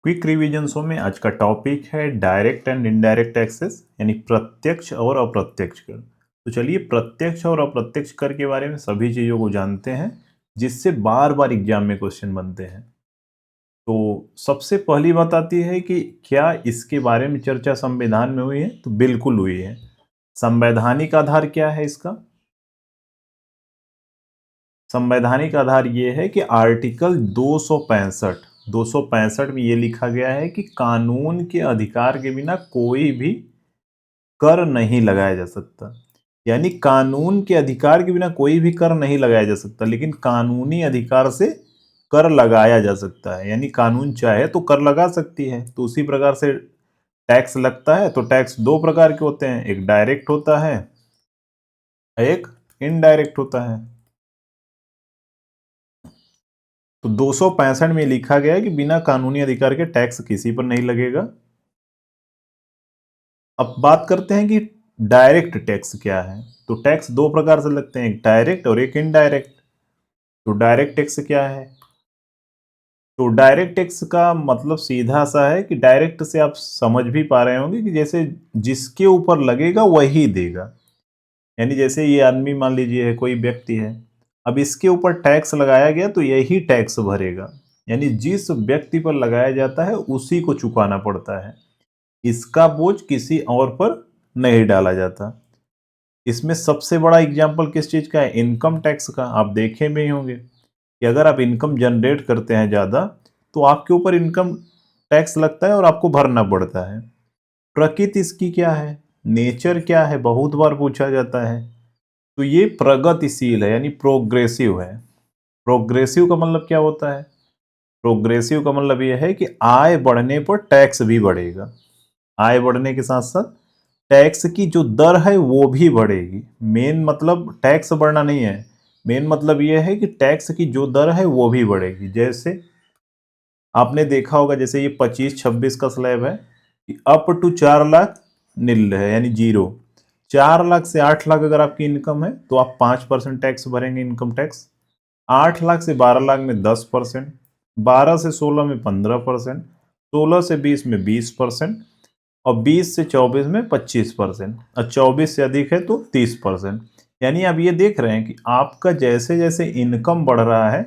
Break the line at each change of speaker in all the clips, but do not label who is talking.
Quick revision show में आज का टॉपिक है डायरेक्ट एंड इनडायरेक्ट टैक्सेस यानी प्रत्यक्ष और अप्रत्यक्ष कर। तो चलिए प्रत्यक्ष और अप्रत्यक्ष कर के बारे में सभी चीज़ों को जानते हैं जिससे बार बार एग्जाम में क्वेश्चन बनते हैं। तो सबसे पहली बात आती है कि क्या इसके बारे में चर्चा संविधान में हुई है? तो बिल्कुल हुई है। संवैधानिक आधार क्या है इसका? संवैधानिक आधार ये है कि आर्टिकल 265 में ये लिखा गया है कि कानून के अधिकार के बिना कोई भी कर नहीं लगाया जा सकता। यानी कानून के अधिकार के बिना कोई भी कर नहीं लगाया जा सकता, लेकिन कानूनी अधिकार से कर लगाया जा सकता है। यानी कानून चाहे तो कर लगा सकती है। तो उसी प्रकार से टैक्स लगता है। तो टैक्स दो प्रकार के होते हैं, एक डायरेक्ट होता है, एक इनडायरेक्ट होता है। तो 265 में लिखा गया है कि बिना कानूनी अधिकार के टैक्स किसी पर नहीं लगेगा। अब बात करते हैं कि डायरेक्ट टैक्स क्या है। तो टैक्स दो प्रकार से लगते हैं, एक डायरेक्ट और एक इनडायरेक्ट। तो डायरेक्ट टैक्स क्या है? तो डायरेक्ट टैक्स का मतलब सीधा सा है कि डायरेक्ट से आप समझ भी पा रहे होंगे कि जैसे जिसके ऊपर लगेगा वही देगा। यानी जैसे ये आदमी मान लीजिए है, कोई व्यक्ति है, अब इसके ऊपर टैक्स लगाया गया तो यही टैक्स भरेगा। यानी जिस व्यक्ति पर लगाया जाता है उसी को चुकाना पड़ता है। इसका बोझ किसी और पर नहीं डाला जाता। इसमें सबसे बड़ा एग्जाम्पल किस चीज का है? इनकम टैक्स का। आप देखे में ही होंगे कि अगर आप इनकम जनरेट करते हैं ज़्यादा तो आपके ऊपर इनकम टैक्स लगता है और आपको भरना पड़ता है। प्रकृति इसकी क्या है, नेचर क्या है, बहुत बार पूछा जाता है। तो ये प्रगतिशील है यानी प्रोग्रेसिव है। प्रोग्रेसिव का मतलब क्या होता है? प्रोग्रेसिव का मतलब यह है कि आय बढ़ने पर टैक्स भी बढ़ेगा। आय बढ़ने के साथ साथ टैक्स की जो दर है वो भी बढ़ेगी। मेन मतलब टैक्स बढ़ना नहीं है, मेन मतलब ये है कि टैक्स की जो दर है वो भी बढ़ेगी। जैसे आपने देखा होगा, जैसे ये 25-26 का स्लैब है कि अप टू 4 लाख नील है यानी जीरो। 4 लाख से 8 लाख अगर आपकी इनकम है तो आप 5% टैक्स भरेंगे, इनकम टैक्स। 8 लाख से 12 लाख में 10%, 12 से 16 में 15%, 16 से 20 में 20%, और 20 से 24 में 25%, और 24 से अधिक है तो 30%। यानी आप ये देख रहे हैं कि आपका जैसे जैसे इनकम बढ़ रहा है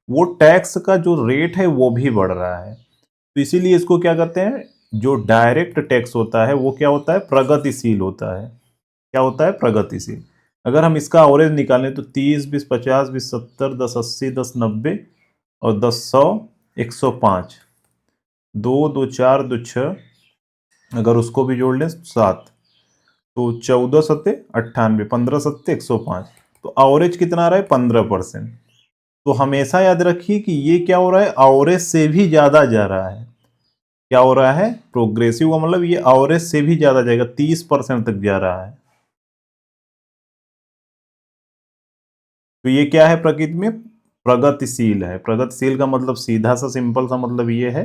वो टैक्स का जो रेट है वो भी बढ़ रहा है। तो इसीलिए इसको क्या कहते हैं, जो डायरेक्ट टैक्स होता है वो क्या होता है? प्रगतिशील होता है। क्या होता है? प्रगतिशील। अगर हम इसका एवरेज निकालें तो 30, 20, 50, 20, 70, 10, 80, 10, 90, और 10, 100, 105, 2, 2, 4, 2, 6, अगर उसको भी जोड़ लें 7, तो 14 सत्ते 98, 15 सत्ते 105। तो एवरेज कितना आ रहा है? 15%। तो हमेशा याद रखिए कि ये क्या हो रहा है? एवरेज से भी ज्यादा जा रहा है। क्या हो रहा है? प्रोग्रेसिव का मतलब ये एवरेज से भी ज्यादा जाएगा, 30% तक जा रहा है। तो ये क्या है? प्रकृति में प्रगतिशील है। प्रगतिशील का मतलब सीधा सा सिंपल सा मतलब ये है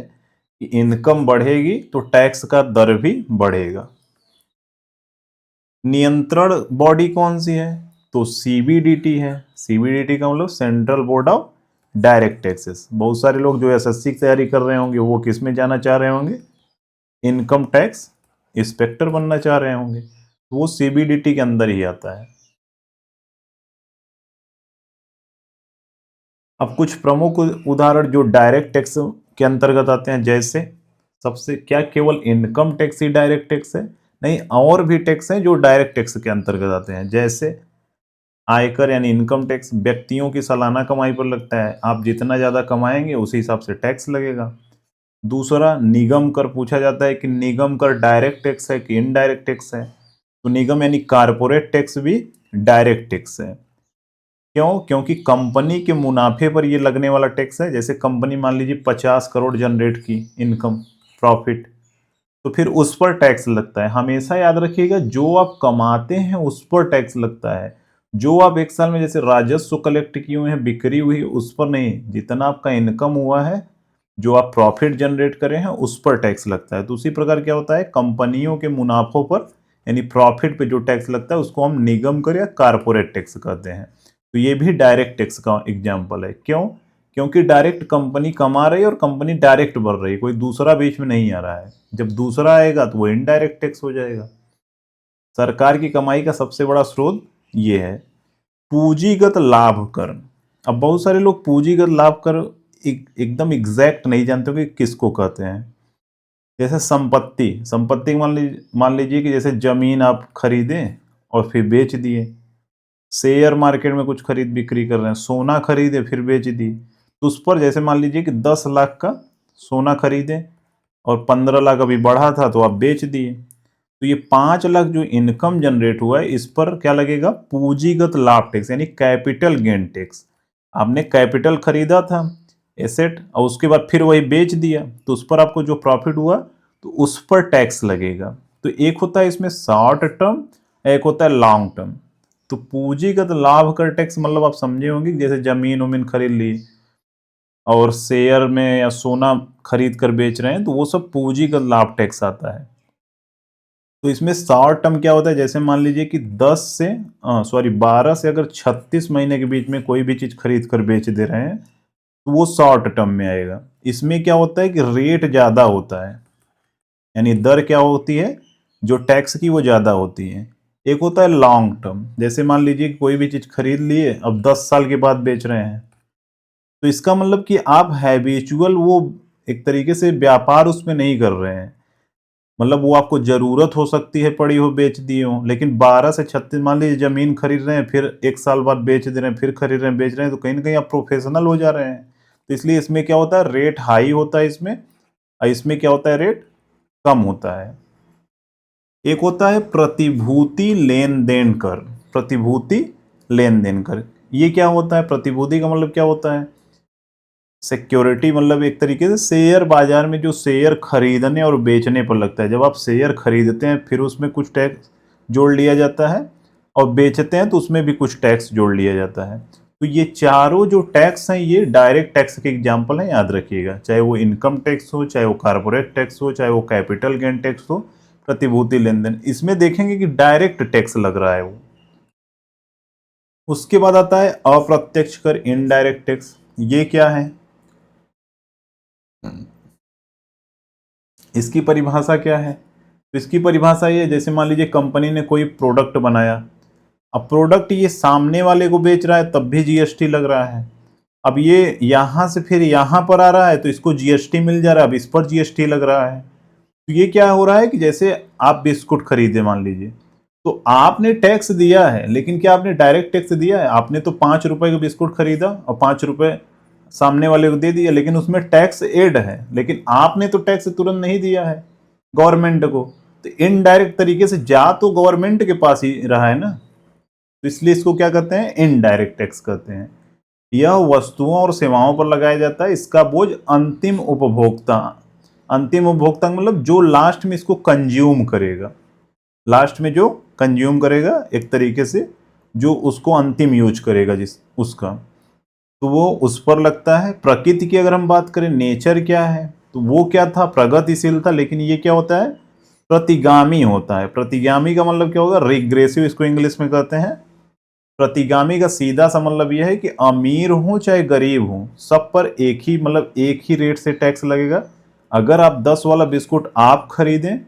कि इनकम बढ़ेगी तो टैक्स का दर भी बढ़ेगा। नियंत्रण बॉडी कौन सी है? तो सीबीडीटी है। सीबीडीटी का मतलब central board of direct taxes. बहुत सारे लोग जो एसएससी की तैयारी कर रहे होंगे वो किस में जाना चाह रहे होंगे? इनकम टैक्स इंस्पेक्टर बनना चाह रहे होंगे, तो वो सीबीडीटी के अंदर ही आता है। अब कुछ प्रमुख उदाहरण जो डायरेक्ट टैक्स के अंतर्गत आते हैं, जैसे सबसे क्या केवल इनकम टैक्स ही डायरेक्ट टैक्स है? नहीं, और भी टैक्स हैं जो डायरेक्ट टैक्स के अंतर्गत आते हैं। जैसे आयकर यानी इनकम टैक्स व्यक्तियों की सालाना कमाई पर लगता है। आप जितना ज्यादा कमाएंगे उसी हिसाब से टैक्स लगेगा। दूसरा निगम कर पूछा जाता है कि निगम कर डायरेक्ट टैक्स है कि इनडायरेक्ट टैक्स है? तो निगम यानी कारपोरेट टैक्स भी डायरेक्ट टैक्स है। क्यों? क्योंकि कंपनी के मुनाफे पर ये लगने वाला टैक्स है। जैसे कंपनी मान लीजिए 50 करोड़ जनरेट की इनकम, प्रॉफिट, तो फिर उस पर टैक्स लगता है। हमेशा याद रखिएगा जो आप कमाते हैं उस पर टैक्स लगता है। जो आप एक साल में जैसे राजस्व कलेक्ट किए हुए हैं, बिक्री हुई, उस पर नहीं। जितना आपका इनकम हुआ है, जो आप प्रॉफिट जनरेट करे हैं उस पर टैक्स लगता है। तो उसी प्रकार क्या होता है, कंपनियों के मुनाफों पर यानी प्रॉफिट पे जो टैक्स लगता है उसको हम निगम कर या कारपोरेट टैक्स कहते हैं। तो ये भी डायरेक्ट टैक्स का एग्जाम्पल है। क्यों? क्योंकि डायरेक्ट कंपनी कमा रही है और कंपनी डायरेक्ट बढ़ रही है, कोई दूसरा बीच में नहीं आ रहा है। जब दूसरा आएगा तो वो इनडायरेक्ट टैक्स हो जाएगा। सरकार की कमाई का सबसे बड़ा स्रोत ये है। पूंजीगत लाभ कर। अब बहुत सारे लोग पूंजीगत लाभ कर एकदम एग्जैक्ट नहीं जानते कि किसको कहते हैं। जैसे संपत्ति मान लीजिए कि जैसे जमीन आप खरीदें और फिर बेच दिए, शेयर मार्केट में कुछ खरीद बिक्री कर रहे हैं, सोना खरीदे फिर बेच दी, तो उस पर जैसे मान लीजिए कि 10 लाख का सोना खरीदे और 15 लाख अभी बढ़ा था तो आप बेच दिए, तो ये 5 लाख जो इनकम जनरेट हुआ है इस पर क्या लगेगा? पूंजीगत लाभ टैक्स, यानी कैपिटल गेन टैक्स। आपने कैपिटल खरीदा था, एसेट, और उसके बाद फिर वही बेच दिया, तो उस पर आपको जो प्रॉफिट हुआ तो उस पर टैक्स लगेगा। तो एक होता है इसमें शॉर्ट टर्म, एक होता है लॉन्ग टर्म। तो पूंजीगत लाभ कर टैक्स मतलब आप समझे होंगे, जैसे जमीन उमीन खरीद ली और शेयर में या सोना खरीद कर बेच रहे हैं, तो वो सब पूंजीगत लाभ टैक्स आता है। तो इसमें शॉर्ट टर्म क्या होता है? जैसे मान लीजिए कि 12 से अगर 36 महीने के बीच में कोई भी चीज खरीद कर बेच दे रहे हैं तो वो शॉर्ट टर्म में आएगा। इसमें क्या होता है कि रेट ज्यादा होता है, यानी दर क्या होती है जो टैक्स की वो ज्यादा होती है। एक होता है लॉन्ग टर्म, जैसे मान लीजिए कि कोई भी चीज खरीद लिए, अब 10 साल के बाद बेच रहे हैं, तो इसका मतलब कि आप हैबिचुअल वो एक तरीके से व्यापार उसमें नहीं कर रहे हैं। मतलब वो आपको जरूरत हो सकती है पड़ी हो, बेच दिए हो, लेकिन 12 से 36 मान लीजिए जमीन खरीद रहे हैं, फिर 1 साल बाद बेच दे रहे हैं, फिर खरीद रहे हैं बेच रहे हैं, तो कहीं ना कहीं आप प्रोफेशनल हो जा रहे हैं। तो इसलिए इसमें क्या होता है, रेट हाई होता है इसमें, और इसमें क्या होता है, रेट कम होता है। एक होता है प्रतिभूति लेन देन कर। प्रतिभूति लेन देन कर, ये क्या होता है? प्रतिभूति का मतलब क्या होता है? सिक्योरिटी, मतलब एक तरीके से शेयर बाजार में जो शेयर खरीदने और बेचने पर लगता है। जब आप शेयर खरीदते हैं फिर उसमें कुछ टैक्स जोड़ लिया जाता है, और बेचते हैं तो उसमें भी कुछ टैक्स जोड़ लिया जाता है। तो ये चारों जो टैक्स हैं ये डायरेक्ट टैक्स के एग्जाम्पल हैं, याद रखिएगा। चाहे वो इनकम टैक्स हो, चाहे वो कॉर्पोरेट टैक्स हो, चाहे वो कैपिटल गेन टैक्स हो, प्रतिभूति लेन देन, इसमें देखेंगे कि डायरेक्ट टैक्स लग रहा है वो। उसके बाद आता है अप्रत्यक्ष कर, इनडायरेक्ट टैक्स। ये क्या है? इसकी परिभाषा क्या है? तो इसकी परिभाषा ये है, जैसे मान लीजिए कंपनी ने कोई प्रोडक्ट बनाया, अब प्रोडक्ट ये सामने वाले को बेच रहा है तब भी जीएसटी लग रहा है। अब ये यहां से फिर यहां पर आ रहा है तो इसको जीएसटी मिल जा रहा है, अब इस पर जीएसटी लग रहा है। तो ये क्या हो रहा है कि जैसे आप बिस्कुट खरीदे मान लीजिए, तो आपने टैक्स दिया है, लेकिन क्या आपने डायरेक्ट टैक्स दिया है? आपने तो 5 रुपए का बिस्कुट खरीदा और 5 रुपए सामने वाले को दे दिया, लेकिन उसमें टैक्स एड है, लेकिन आपने तो टैक्स तुरंत नहीं दिया है गवर्नमेंट को। तो इनडायरेक्ट तरीके से जा तो गवर्नमेंट के पास ही रहा है ना, तो इसलिए इसको क्या कहते हैं? इनडायरेक्ट टैक्स कहते हैं। यह वस्तुओं और सेवाओं पर लगाया जाता है, इसका बोझ अंतिम उपभोक्ता मतलब जो लास्ट में इसको कंज्यूम करेगा, लास्ट में जो कंज्यूम करेगा एक तरीके से, जो उसको अंतिम यूज करेगा जिस उसका, तो वो उस पर लगता है। प्रकृति की अगर हम बात करें, नेचर क्या है, तो वो क्या था? प्रगतिशील था, लेकिन ये क्या होता है? प्रतिगामी होता है। प्रतिगामी का मतलब क्या होगा? रिग्रेसिव, इसको इंग्लिश में कहते हैं। प्रतिगामी का सीधा सा मतलब यह है कि अमीर हो चाहे गरीब हो, सब पर एक ही मतलब एक ही रेट से टैक्स लगेगा। अगर आप 10 वाला बिस्कुट आप खरीदें,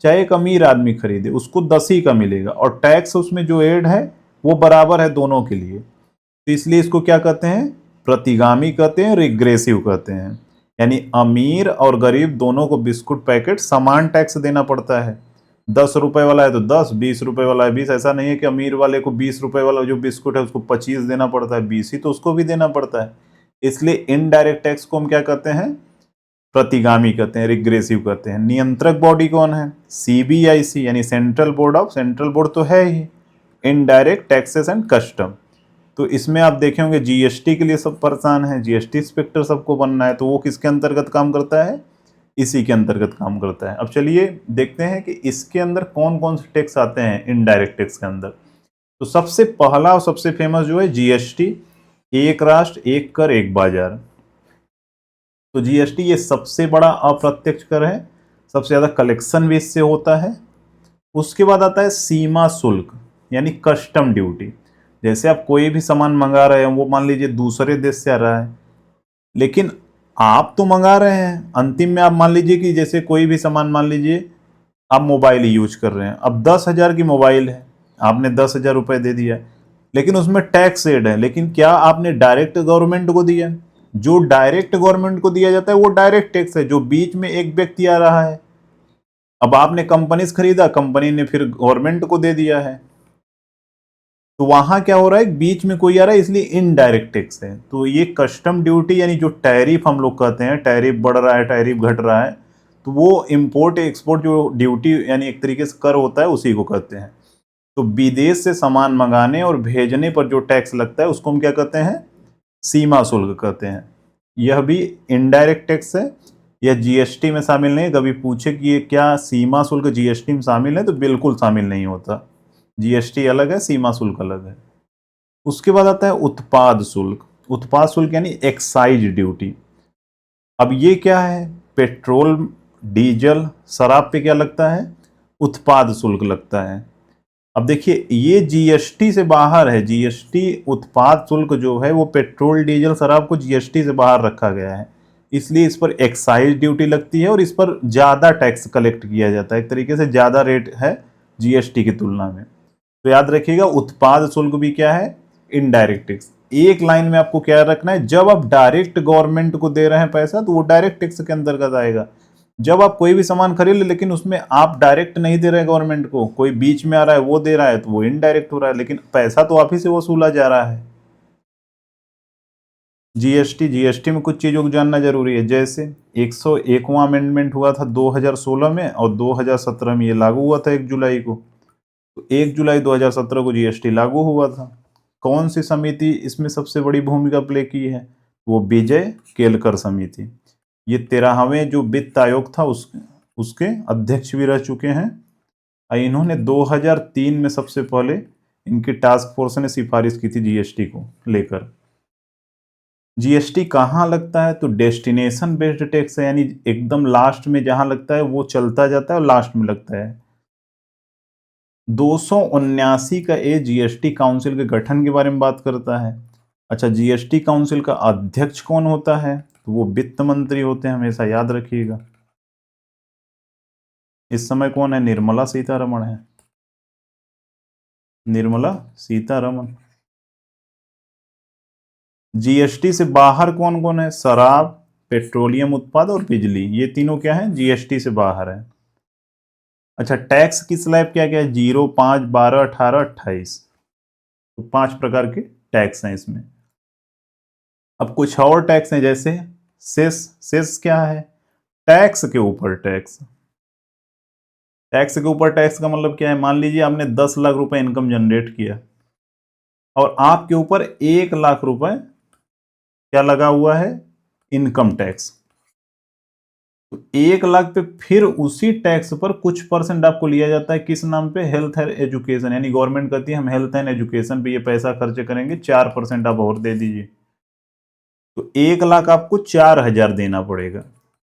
चाहे एक अमीर आदमी खरीदे, उसको 10 ही का मिलेगा, और टैक्स उसमें जो एड है वो बराबर है दोनों के लिए। तो इसलिए इसको क्या कहते हैं? प्रतिगामी कहते हैं, रिग्रेसिव कहते हैं। यानी अमीर और गरीब दोनों को बिस्कुट पैकेट समान टैक्स देना पड़ता है। 10 रुपए वाला है तो 10, 20 रुपए वाला है 20। ऐसा नहीं है कि अमीर वाले को 20 रुपए वाला जो बिस्कुट है उसको 25 देना पड़ता है, 20 ही तो उसको भी देना पड़ता है। इसलिए इनडायरेक्ट टैक्स को हम क्या कहते हैं? प्रतिगामी कहते हैं, रिग्रेसिव कहते हैं। नियंत्रक बॉडी कौन है? सीबीआईसी, यानी सेंट्रल बोर्ड तो है ही, इनडायरेक्ट टैक्सेस एंड कस्टम। तो इसमें आप देखे होंगे जीएसटी के लिए सब परेशान है, जीएसटी इंस्पेक्टर सबको बनना है, तो वो किसके अंतर्गत काम करता है? इसी के अंतर्गत काम करता है। अब चलिए देखते हैं कि इसके अंदर कौन कौन से टैक्स आते हैं इनडायरेक्ट टैक्स के अंदर। तो सबसे पहला और सबसे फेमस जो है जीएसटी, एक राष्ट्र एक कर एक बाजार। तो जीएसटी ये सबसे बड़ा अप्रत्यक्ष कर है, सबसे ज्यादा कलेक्शन भी इससे होता है। उसके बाद आता है सीमा शुल्क, यानी कस्टम ड्यूटी। जैसे आप कोई भी सामान मंगा रहे हैं, वो मान लीजिए दूसरे देश से आ रहा है, लेकिन आप तो मंगा रहे हैं, अंतिम में आप मान लीजिए कि जैसे कोई भी सामान, मान लीजिए आप मोबाइल यूज कर रहे हैं, अब 10,000 की मोबाइल है, आपने 10,000 रुपए दे दिया, लेकिन उसमें टैक्स एड है, लेकिन क्या आपने डायरेक्ट गवर्नमेंट को दिया? जो डायरेक्ट गवर्नमेंट को दिया जाता है वो डायरेक्ट टैक्स है, जो बीच में एक व्यक्ति आ रहा है। अब आपने कंपनी से खरीदा, कंपनी ने फिर गवर्नमेंट को दे दिया है, तो वहां क्या हो रहा है, बीच में कोई आ रहा है, इसलिए इनडायरेक्ट टैक्स है। तो ये कस्टम ड्यूटी यानी जो टैरिफ हम लोग कहते हैं, टैरिफ बढ़ रहा है, टैरिफ घट रहा है, तो वो इंपोर्ट एक्सपोर्ट जो ड्यूटी यानी एक तरीके से कर होता है, उसी को कहते हैं। तो विदेश से सामान मंगाने और भेजने पर जो टैक्स लगता है उसको हम क्या कहते हैं, सीमा शुल्क कहते हैं। यह भी इनडायरेक्ट टैक्स है, यह जीएसटी में शामिल नहीं है। कभी पूछे कि ये क्या सीमा शुल्क जीएसटी में शामिल है, तो बिल्कुल शामिल नहीं होता। जीएसटी अलग है, सीमा शुल्क अलग है। उसके बाद आता है उत्पाद शुल्क। उत्पाद शुल्क यानी एक्साइज ड्यूटी। अब ये क्या है, पेट्रोल, डीजल, शराब पे क्या लगता है, उत्पाद शुल्क लगता है। अब देखिए ये जीएसटी से बाहर है, जीएसटी उत्पाद शुल्क जो है वो पेट्रोल, डीजल, शराब को जीएसटी से बाहर रखा गया है, इसलिए इस पर एक्साइज ड्यूटी लगती है और इस पर ज्यादा टैक्स कलेक्ट किया जाता है, एक तरीके से ज्यादा रेट है जीएसटी की तुलना में। तो याद रखिएगा उत्पाद शुल्क भी क्या है, इनडायरेक्ट टैक्स। एक लाइन में आपको क्या रखना है, जब आप डायरेक्ट गवर्नमेंट को दे रहे हैं पैसा तो वो डायरेक्ट टैक्स के अंतर्गत आएगा। जब आप कोई भी सामान खरीद ले लेकिन उसमें आप डायरेक्ट नहीं दे रहे गवर्नमेंट को, कोई बीच में आ रहा है वो दे रहा है, तो वो इनडायरेक्ट हो रहा है, लेकिन पैसा तो आप ही से वसूला जा रहा है। जीएसटी, जीएसटी में कुछ चीजों को जानना जरूरी है, जैसे 101वां अमेंडमेंट हुआ था 2016 में और 2017 में ये लागू हुआ था 1 जुलाई को। तो 1 जुलाई 2017 को जीएसटी लागू हुआ था। कौन सी समिति इसमें सबसे बड़ी भूमिका प्ले की है, वो विजय केलकर समिति। ये 13वें जो वित्त आयोग था उसके अध्यक्ष भी रह चुके हैं। इन्होंने 2003 में सबसे पहले इनकी टास्क फोर्स ने सिफारिश की थी जीएसटी को लेकर। जीएसटी कहाँ लगता है, तो डेस्टिनेशन बेस्ड टैक्स है, यानी एकदम लास्ट में जहां लगता है वो चलता जाता है और लास्ट में लगता है। 279 का ए जीएसटी काउंसिल के गठन के बारे में बात करता है। अच्छा, जीएसटी काउंसिल का अध्यक्ष कौन होता है, तो वो वित्त मंत्री होते हैं, हमेशा याद रखिएगा। इस समय कौन है, निर्मला सीतारमण है, निर्मला सीतारमण। जीएसटी से बाहर कौन कौन है, शराब, पेट्रोलियम उत्पाद और बिजली, ये तीनों क्या है, जीएसटी से बाहर है। अच्छा, टैक्स की स्लैब क्या क्या है, 0, 5, 12, 18, 28, तो 5 प्रकार के टैक्स हैं इसमें। अब कुछ और टैक्स हैं, जैसे सेस। सेस क्या है, टैक्स के ऊपर टैक्स। टैक्स के ऊपर टैक्स का मतलब क्या है, मान लीजिए आपने 10 लाख रुपए इनकम जनरेट किया और आपके ऊपर 1 लाख रुपए क्या लगा हुआ है, इनकम टैक्स। तो 1 लाख पे फिर उसी टैक्स पर कुछ परसेंट आपको लिया जाता है, किस नाम पे, हेल्थ एंड एजुकेशन, यानी गवर्नमेंट कहती है हम हेल्थ एंड एजुकेशन पे ये पैसा खर्च करेंगे, 4% आप और दे दीजिए। तो 1 लाख आपको 4,000 देना पड़ेगा।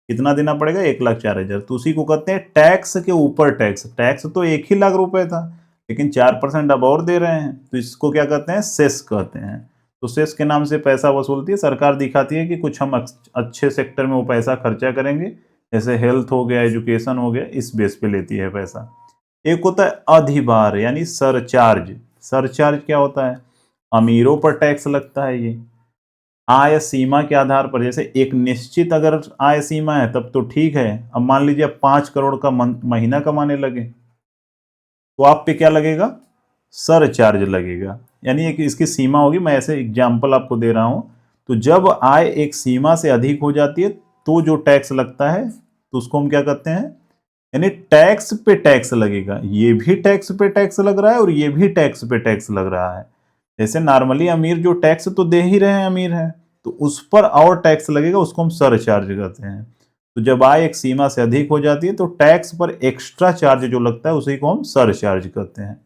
कितना देना पड़ेगा, 1,04,000। तो उसी को कहते हैं टैक्स के ऊपर टैक्स। टैक्स तो 1 ही लाख रुपए था, लेकिन 4% अब और दे रहे हैं, तो इसको क्या कहते हैं, सेस कहते हैं। तो सेस के नाम से पैसा वसूलती है सरकार, दिखाती है कि कुछ हम अच्छे सेक्टर में वो पैसा खर्चा करेंगे, जैसे हेल्थ हो गया, एजुकेशन हो गया, इस बेस पे लेती है पैसा। एक होता है अधिभार यानी सरचार्ज। सरचार्ज क्या होता है, अमीरों पर टैक्स लगता है। ये आय सीमा के आधार पर, जैसे एक निश्चित अगर आय सीमा है तब तो ठीक है। अब मान लीजिए आप 5 करोड़ का महीना कमाने लगे, तो आप पे क्या लगेगा, सरचार्ज लगेगा। यानी एक इसकी सीमा होगी, मैं ऐसे एग्जाम्पल आपको दे रहा हूं। तो जब आय एक सीमा से अधिक हो जाती है तो जो टैक्स लगता है, तो उसको हम क्या कहते हैं, यानी टैक्स पे टैक्स लगेगा। ये भी टैक्स पे टैक्स लग रहा है और ये भी टैक्स पे टैक्स लग रहा है। जैसे नॉर्मली अमीर जो टैक्स तो दे ही रहे हैं, अमीर है, तो उस पर और टैक्स लगेगा, उसको हम सरचार्ज कहते हैं। तो जब आय एक सीमा से अधिक हो जाती है तो टैक्स पर एक्स्ट्रा चार्ज जो लगता है उसी को हम सरचार्ज कहते हैं।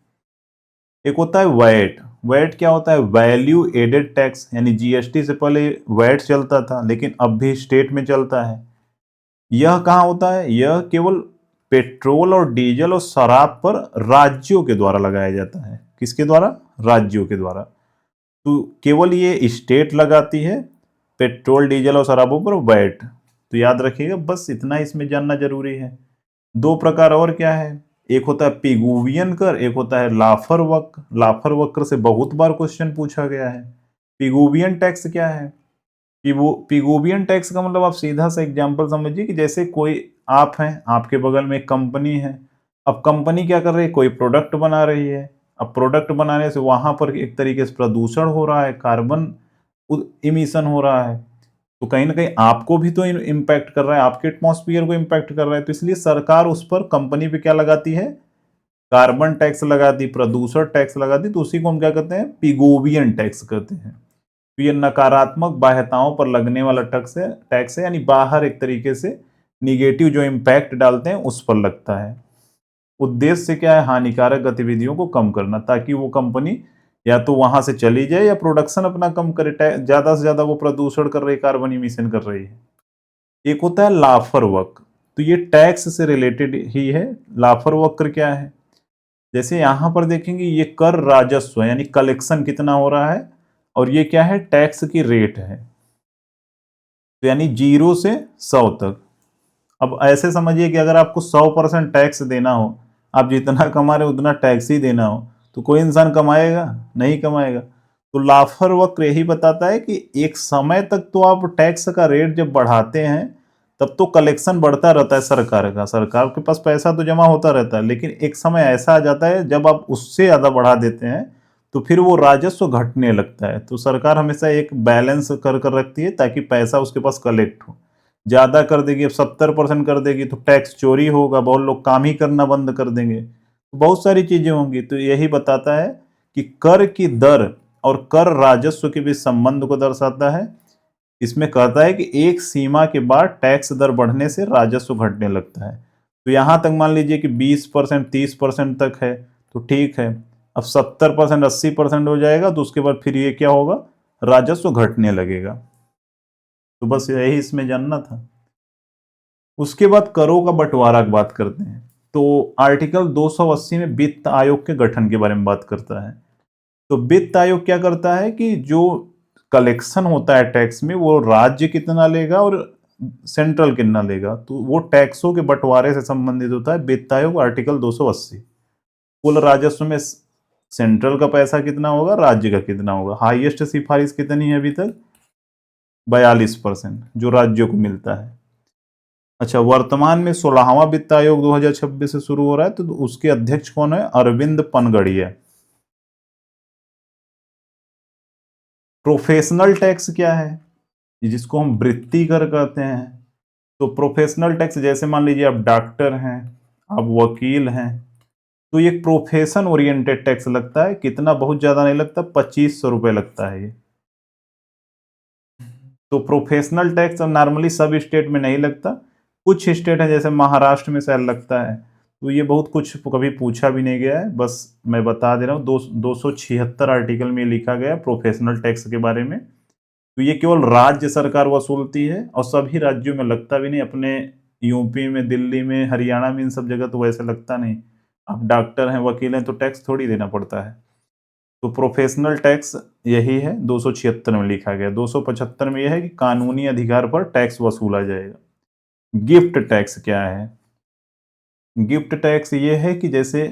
एक होता है वैट। वैट क्या होता है, वैल्यू एडेड टैक्स, यानी जीएसटी से पहले वैट चलता था, लेकिन अब भी स्टेट में चलता है। यह कहाँ होता है, यह केवल पेट्रोल और डीजल और शराब पर राज्यों के द्वारा लगाया जाता है। किसके द्वारा, राज्यों के द्वारा। तो केवल ये स्टेट लगाती है पेट्रोल डीजल और शराबों पर वैट। तो याद रखिएगा, बस इतना इसमें जानना जरूरी है। दो प्रकार और क्या है, एक होता है पिगुवियन कर, एक होता है लाफर वक्र। लाफर वक्र से बहुत बार क्वेश्चन पूछा गया है। पिगुवियन टैक्स क्या है? पिगुवियन टैक्स का मतलब आप सीधा सा एग्जांपल समझिए कि जैसे कोई आप हैं, आपके बगल में एक कंपनी है। अब कंपनी क्या कर रही है, कोई प्रोडक्ट बना रही है। अब प्रोडक्ट बनाने से वहां पर एक तरीके से प्रदूषण हो रहा है, कार्बन इमिशन हो रहा है। तो कहीं ना कहीं आपको भी तो इम्पैक्ट कर रहा है, आपके एटमॉस्फेयर को इम्पैक्ट कर रहा है। तो इसलिए सरकार उस पर, कंपनी पे क्या लगाती है, कार्बन टैक्स लगाती, प्रदूषण टैक्स लगाती। तो उसी को हम क्या कहते हैं, पिगोवियन टैक्स कहते हैं। तो ये नकारात्मक बाह्यताओं पर लगने वाला टैक्स है, यानी बाहर एक तरीके से निगेटिव जो इम्पैक्ट डालते हैं उस पर लगता है। उद्देश्य क्या है, हानिकारक गतिविधियों को कम करना, ताकि वो कंपनी या तो वहां से चली जाए या प्रोडक्शन अपना कम करे। ज्यादा से ज्यादा वो प्रदूषण कर रही है, कार्बन इमिशन कर रही है। एक होता है लाफर वक्र, तो ये टैक्स से रिलेटेड ही है। लाफर वक्र क्या है, जैसे यहां पर देखेंगे ये कर राजस्व है, यानी कलेक्शन कितना हो रहा है, और ये क्या है, टैक्स की रेट है। तो यानी 0 से 100 तक। अब ऐसे समझिए कि अगर आपको 100% टैक्स देना हो, आप जितना कमा रहे उतना टैक्स ही देना हो, तो कोई इंसान कमाएगा? नहीं कमाएगा। तो लाफर वक्र यही बताता है कि एक समय तक तो आप टैक्स का रेट जब बढ़ाते हैं तब तो कलेक्शन बढ़ता रहता है सरकार का, सरकार के पास पैसा तो जमा होता रहता है। लेकिन एक समय ऐसा आ जाता है जब आप उससे ज्यादा बढ़ा देते हैं तो फिर वो राजस्व घटने लगता है। तो सरकार हमेशा एक बैलेंस कर कर रखती है ताकि पैसा उसके पास कलेक्ट हो। ज्यादा कर देगी, अब 70% कर देगी तो टैक्स चोरी होगा, बहुत लोग काम ही करना बंद कर देंगे, तो बहुत सारी चीजें होंगी। तो यही बताता है कि कर की दर और कर राजस्व के बीच संबंध को दर्शाता है। इसमें कहता है कि एक सीमा के बाद टैक्स दर बढ़ने से राजस्व घटने लगता है। तो यहां तक मान लीजिए कि 20% 30% तक है तो ठीक है। अब 70% 80% हो जाएगा तो उसके बाद फिर ये क्या होगा, राजस्व घटने लगेगा। तो बस यही इसमें जानना था। उसके बाद करों का बंटवारा की बात करते हैं। तो आर्टिकल 280 में वित्त आयोग के गठन के बारे में बात करता है। तो वित्त आयोग क्या करता है कि जो कलेक्शन होता है टैक्स में, वो राज्य कितना लेगा और सेंट्रल कितना लेगा, तो वो टैक्सों के बंटवारे से संबंधित होता है वित्त आयोग, आर्टिकल 280। कुल राजस्व में सेंट्रल का पैसा कितना होगा, राज्य का कितना होगा। हाईएस्ट सिफारिश कितनी है अभी तक, 42% जो राज्यों को मिलता है। अच्छा, वर्तमान में 16वां वित्त आयोग 2026 से शुरू हो रहा है, तो उसके अध्यक्ष कौन है, अरविंद पनगड़िया। प्रोफेशनल टैक्स क्या है, जिसको हम वृत्ति कर कहते हैं। तो प्रोफेशनल टैक्स, जैसे मान लीजिए आप डॉक्टर हैं, आप वकील हैं, तो ये प्रोफेशन ओरिएंटेड टैक्स लगता है। कितना, बहुत ज्यादा नहीं लगता, 2500 रुपये लगता है ये। तो प्रोफेशनल टैक्स नॉर्मली सब स्टेट में नहीं लगता, कुछ स्टेट है जैसे महाराष्ट्र में शायद लगता है। तो ये बहुत कुछ कभी पूछा भी नहीं गया है, बस मैं बता दे रहा हूँ। 276 आर्टिकल में लिखा गया है प्रोफेशनल टैक्स के बारे में। तो ये केवल राज्य सरकार वसूलती है और सभी राज्यों में लगता भी नहीं। अपने यूपी में, दिल्ली में, हरियाणा में, इन सब जगह तो वैसे लगता नहीं। आप डॉक्टर हैं, वकील हैं, तो टैक्स थोड़ी देना पड़ता है। तो प्रोफेशनल टैक्स यही है, 276 में लिखा गया। 275 में यह है कि कानूनी अधिकार पर टैक्स वसूला जाएगा। गिफ्ट टैक्स क्या है, गिफ्ट टैक्स ये है कि जैसे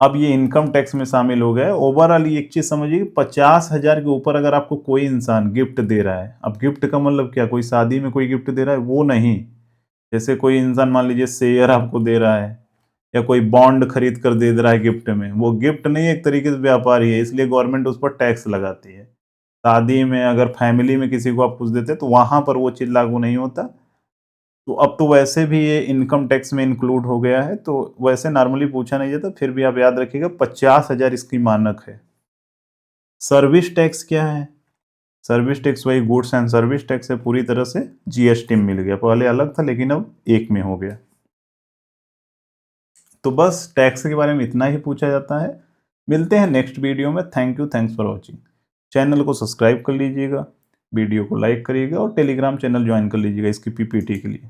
अब ये इनकम टैक्स में शामिल हो गया है। ओवरऑल एक चीज समझिए, 50,000 के ऊपर अगर आपको कोई इंसान गिफ्ट दे रहा है, अब गिफ्ट का मतलब क्या, कोई शादी में कोई गिफ्ट दे रहा है वो नहीं। जैसे कोई इंसान मान लीजिए शेयर आपको दे रहा है या कोई बॉन्ड खरीद कर दे रहा है गिफ्ट में, वो गिफ्ट नहीं, एक तरीके से व्यापार ही है, इसलिए गवर्नमेंट उस पर टैक्स लगाती है। शादी में अगर फैमिली में किसी को आप कुछ देते हैं तो वहां पर वो चीज लागू नहीं होता। तो अब तो वैसे भी ये इनकम टैक्स में इंक्लूड हो गया है, तो वैसे नॉर्मली पूछा नहीं जाता, फिर भी आप याद रखिएगा 50,000 इसकी मानक है। सर्विस टैक्स क्या है, सर्विस टैक्स वही गुड्स एंड सर्विस टैक्स है, पूरी तरह से जीएसटी में मिल गया। पहले अलग था लेकिन अब एक में हो गया। तो बस टैक्स के बारे में इतना ही पूछा जाता है। मिलते हैं नेक्स्ट वीडियो में। Thank you, thanks for watching. Channel को सब्सक्राइब कर लीजिएगा, वीडियो को लाइक करिएगा और टेलीग्राम चैनल ज्वाइन कर लीजिएगा इसकी पीपीटी के लिए।